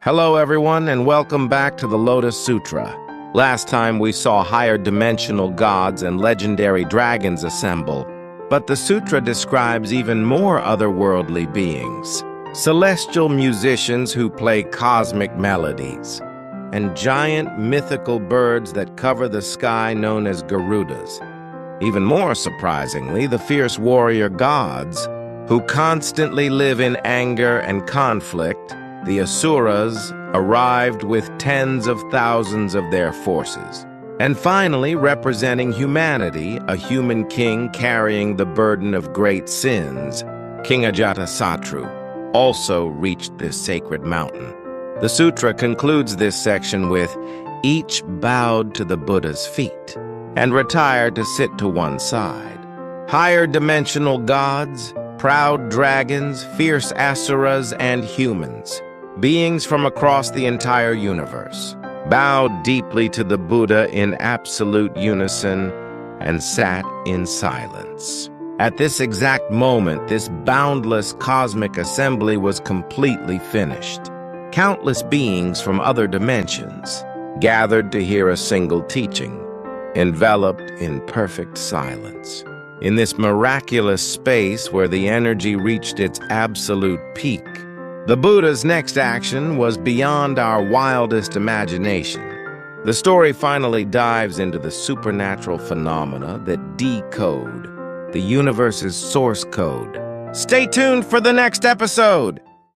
Hello everyone, and welcome back to the Lotus Sutra. Last time we saw higher dimensional gods and legendary dragons assemble, but the sutra describes even more otherworldly beings, celestial musicians who play cosmic melodies, and giant mythical birds that cover the sky known as Garudas. Even more surprisingly, the fierce warrior gods, who constantly live in anger and conflict, the Asuras, arrived with tens of thousands of their forces. And finally, representing humanity, a human king carrying the burden of great sins, King Ajatasattu, also reached this sacred mountain. The sutra concludes this section with, "Each bowed to the Buddha's feet and retired to sit to one side. Higher dimensional gods, proud dragons, fierce Asuras, and humans, beings from across the entire universe, bowed deeply to the Buddha in absolute unison and sat in silence." At this exact moment, this boundless cosmic assembly was completely finished. Countless beings from other dimensions gathered to hear a single teaching, enveloped in perfect silence. In this miraculous space where the energy reached its absolute peak, the Buddha's next action was beyond our wildest imagination. The story finally dives into the supernatural phenomena that decode the universe's source code. Stay tuned for the next episode!